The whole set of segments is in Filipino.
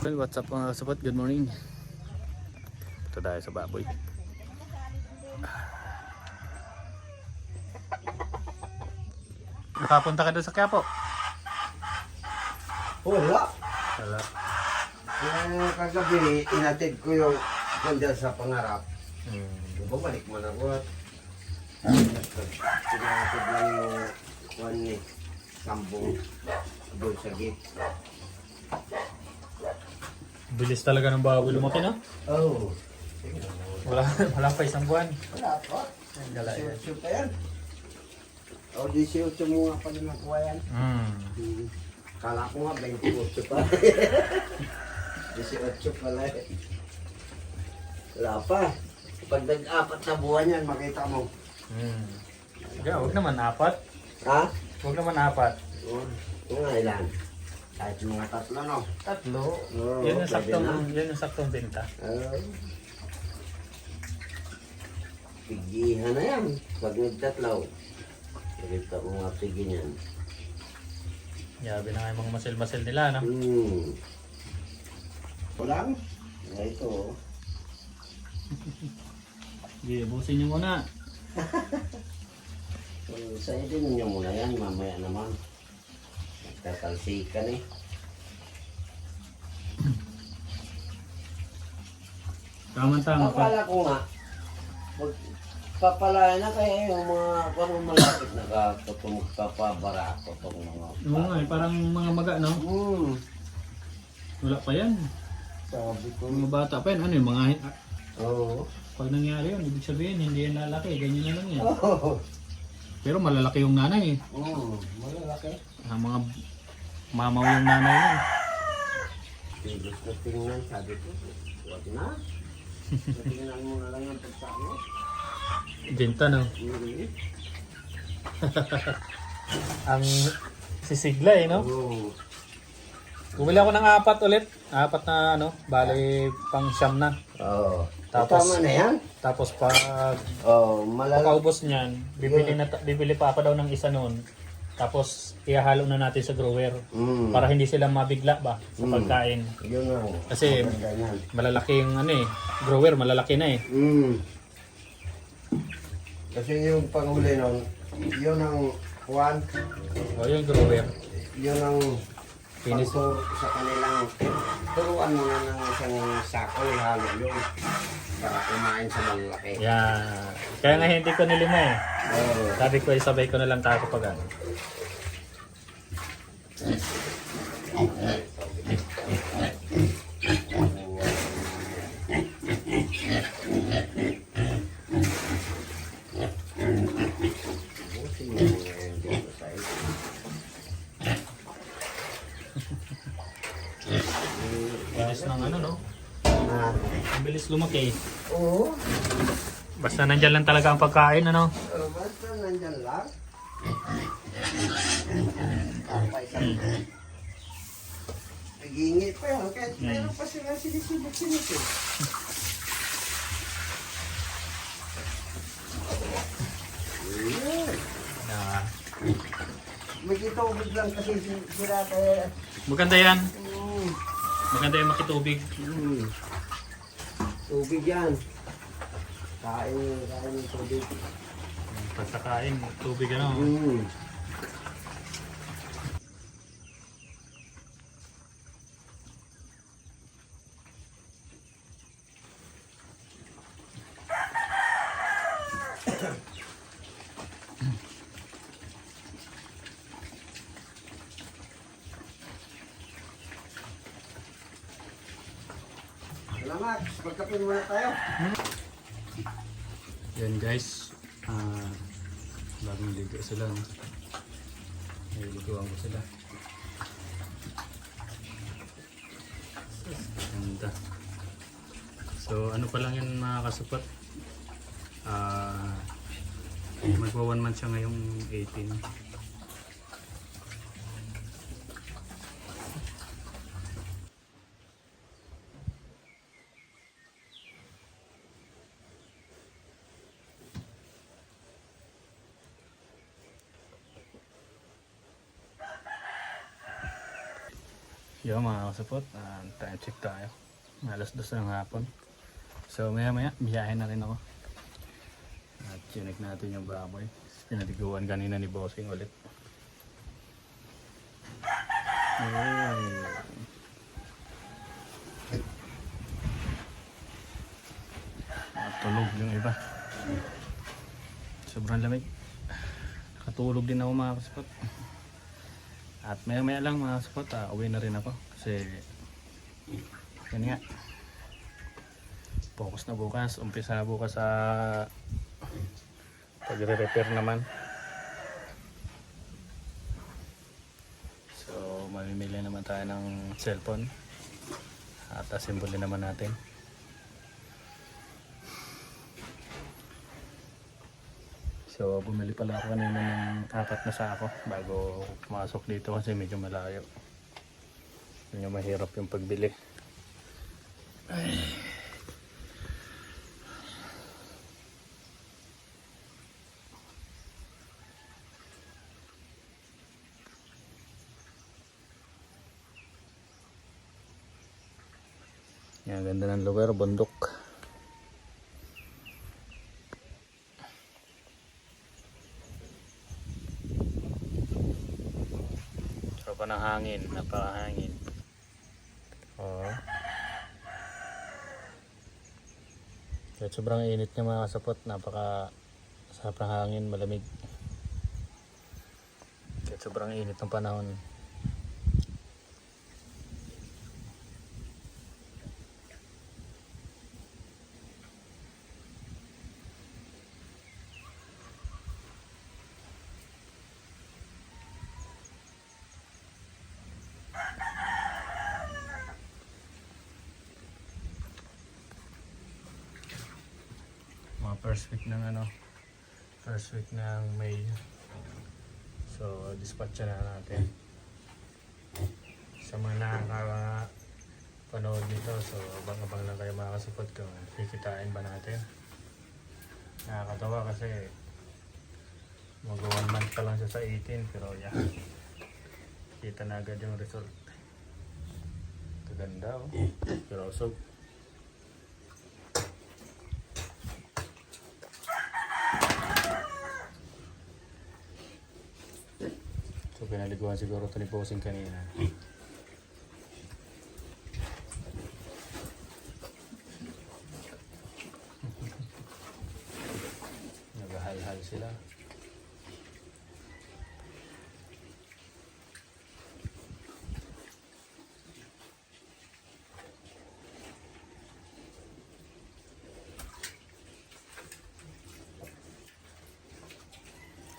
Well, what's up mga kasabot? Good morning. Ito tayo sa baboy. Nakapunta ka doon sa Quiapo? Wala. Wala. Kagabi, inatid ko yung kandyan sa pangarap. Bumalik mo na ko at pinatid lang yung kuwan ni Sambong doon sa gate. Bilis talaga ng baboy lumaki, no? Oh. Wala pa isang buwan. Wala pa. Gala yan. 18 pa yan. O, 18 mo nga pa rin nakuha yan. Kala ko nga 28 pa. 18 pala eh. Wala pa. Pag nag-apat na buwan yan, makita mo. Huwag naman apat. Ha? Huwag naman apat. Mga ilan? Kahit mga tatlo, no? Tatlo. Oo, Yan yung pwede na. yan yung saktong benta. Pigihan na yan. Pag nagtatlaw. Nakita mo nga pigi niyan. Yabi na nga yung mga masil-masil nila, no? Walang? Ito. Sige, busin nyo muna. Sa'yo din nyo muna yan. Mamaya naman. Nagtatalsikan eh. Tama-tama pa. Akala ko nga. Papalayan na kaya yung mga parang malapit na kapabara ko itong mga. Oo nga, parang mga maga, no? Wala pa yan. Sabi ko. Mga bata pa yan. Ano yung mga... Oo. Pag nangyari yun, ibig sabihin, hindi yan lalaki. Ganyan na lang yan. Oo. Pero malalaki yung nanay eh. Malalaki. Mga mamaw yung nanay yan. Tigos na tingnan, sabi ko. Huwag na. Tingnan mo na lang yung pagsama. Benta, no? Ang sisigla eh, no? Oo. Bumili ako ng apat ulit. Apat na ano, bali pang siyam na. Oo. Tapos- Tama na yan? Tapos pag Oo, malalaki. pagkaubos niyan, bibili pa ako daw ng isa noon. Tapos ihahalo na natin sa grower para hindi sila mabigla ba sa pagkain. Yun na. Kasi Maganda yan. malalaki yung ano eh, grower malalaki na eh. Kasi yung panghuli nun, yun ang kuwan, O yung grower. yun ang Finish. pagturo sa kanilang, turuan mo na ng isang sako, ihalo yun, para kumain sa malalaki. Yan. Kaya nga hindi ko nilima eh. Oo. Sabi ko isabay ko na lang tayo pag ano. Busin mo ngayon dito sa ito. Bilis ng ano no? Ah, Ang bilis lumaki. oo. Basta nandyan lang talaga ang pagkain ano. Basta nandyan lang. Pa isang nag-iingi pa yan. Kahit meron pa sila sinisibot-sinipin. Na, May kitubig lang kasi sila kaya. maganda yan. Maganda yung makitubig. Tubig yan. Kain ng tubig. Pagkakain, tubig ano. Salamat. Magkape muna tayo. Yan guys. Bagong ligo sila. No? Niliguan ko sila. Ganda. So ano pa lang yan mga kasupot. Magwa 1 month siya ngayong 18. Yo mga kasapot, time check tayo. Alas 2 ng hapon. So maya maya, biyahe na rin ako. At chinek natin yung baboy. Pinatiguan kanina ni Bossing ulit. Tulog yung iba. Sobrang lamig. Nakatulog din ako mga kasapot. At maya maya lang mga kasapot, uwi na rin ako. Kasi yan nga, focus na bukas. Umpisa na bukas sa pagre-repair naman. So mamimili naman tayo ng cellphone at assemble naman natin. So bumili pala ako kanina ng 4 na sako bago pumasok dito kasi medyo malayo. Medyo mahirap yung pagbili. Ay. Yan, ganda ng lugar, bundok. Sarap pa ng hangin, napakahangin. Oo. Kahit sobrang init niya mga kasapot, napaka sarap ng hangin, malamig. Kahit sobrang init ng panahon. Mga first week ng May. So dispatch na natin sa mga nakakapanood nito. So abang-abang lang kayo mga kasapot kung kikitain ba natin. Nakakatawa kasi mag 1 month pa lang siya sa 18, pero yeah, kita na agad yung result. Kaganda oh, pero so pinaliguan siguro ito ni Bossing kanina. Nagahal-hal sila.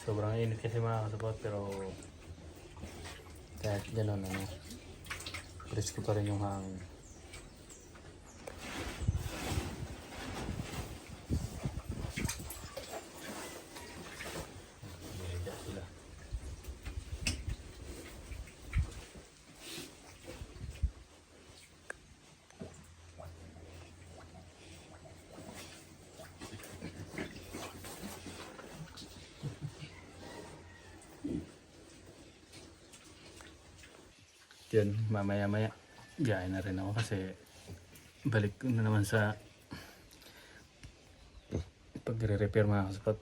Sobrang init kasi mga kasapot, pero kahit gano'n presko pa rin yung hangin. Sila. Yun, mamaya-maya biyahe na rin ako kasi balik ko na naman sa pagre-repair mga kasapot.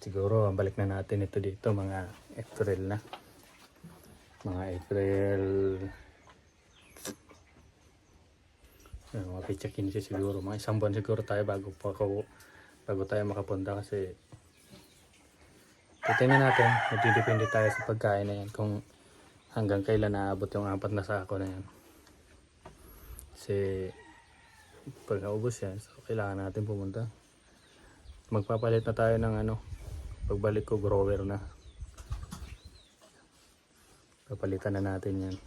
Siguro balik na natin ito dito mga April na. Mga April, mga pitsa 15 siguro. Mga 1 buwan siguro tayo bago tayo makapunta kasi titingnan natin, magdidepende tayo sa pagkain na yan kung hanggang kailan naabot yung 4 na sako na yan. Kasi pag naubos yan, so kailangan natin pumunta. Magpapalit na tayo ng pagbalik ko grower na. Papalitan na natin yan.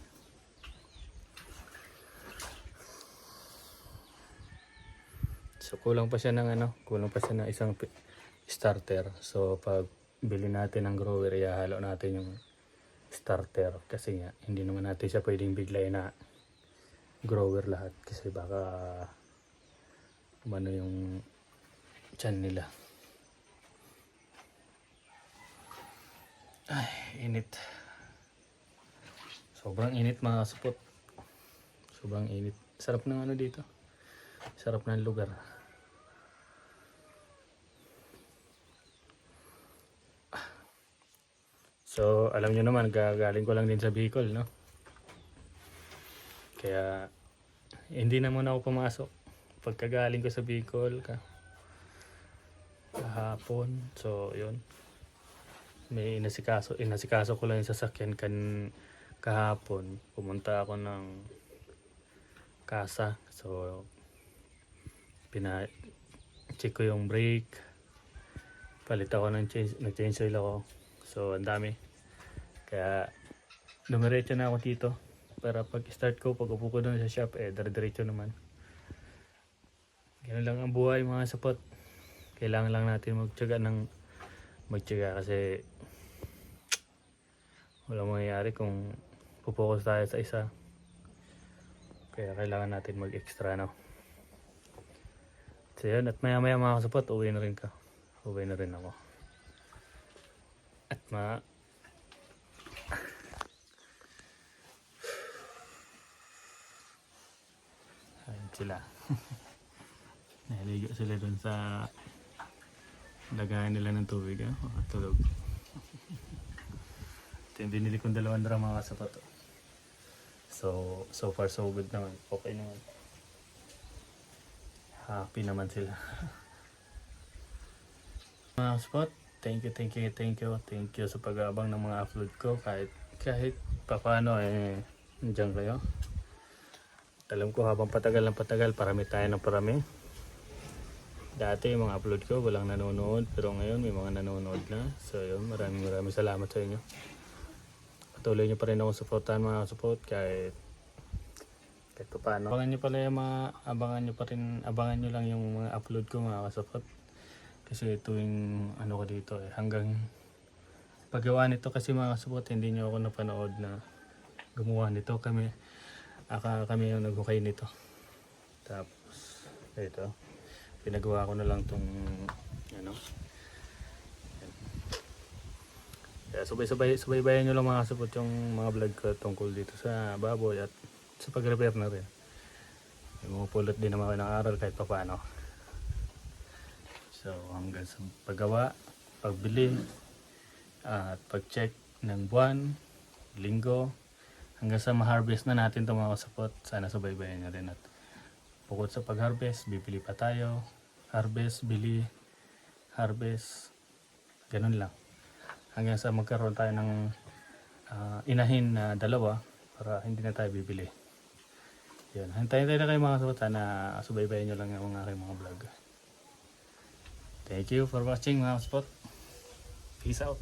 So kulang pa siya ng isang starter. So pag bili natin ng grower, ihalo natin yung starter kasi nga hindi naman natin siya pwedeng biglayin na grower lahat kasi baka yung tiyan nila. Ay, init. Sobrang init mga kasupot. Sobrang init. Sarap ng ano dito. Sarap ng lugar. So, alam nyo naman, gagaling ko lang din sa Bicol, no? Kaya, hindi na muna ako pumasok. Pagkagaling ko sa Bicol, kahapon. So, yun. May inasikaso ko lang yung sasakyan kahapon. Pumunta ako ng Casa. So, check ko yung brake. Palit ako nag-change oil ako. So, ang dami. Kaya, dumiretso na ako dito. Para pag start ko, pag upo ko doon sa shop, dire-diretso naman. Ganun lang ang buhay mga sapot. Kailangan lang natin magtiyaga kasi walang mangyayari kung pupokus tayo sa isa. Kaya kailangan natin mag-extra, no? So yun, at maya maya mga kasapot, uwi na rin ako. At ayun sila. Naligo sila dun sa lagayan nila ng tubig, tulog. Ito yung binili kong 2 drum mga kasapot. So far so good naman. Okay naman. Happy naman sila. Mga spot, thank you sa pag-aabang ng mga upload ko. Kahit paano nandiyan kayo. Alam ko habang patagal parami tayo ng parami. Dati yung mga upload ko walang nanonood, pero ngayon may mga nanonood na. So yun, maraming salamat sa inyo. Patuloy nyo pa rin ako supportahan mga support kahit paano. Abangan nyo lang yung mga upload ko mga kasupot. Kasi ito yung ano ko dito hanggang paggawa nito kasi mga kasupot, hindi nyo ako napanood na gumawa nito. Kami yung naghukay nito. Tapos ito, pinagawa ko na lang tong kaya subaybayan nyo lang mga kasupot yung mga vlog ko tungkol dito sa baboy at sa pag-repair na rin. Pumupulot din naman ako ng aral kahit paano. So hanggang sa paggawa, pagbili, at pag-check ng buwan, linggo, hanggang sa ma-harvest na natin itong mga kasupot. Sana subaybayan nyo rin. At bukod sa pag-harvest, bibili pa tayo. Harvest, bili, harvest, ganun lang. Hanggang sa magkaroon tayo ng inahin na 2 para hindi na tayo bibili. Yan. Hintayin tayo na kayo mga kasupot. Sana subaybayan nyo lang yung aking mga vlog. Thank you for watching mga kasupot. Peace out.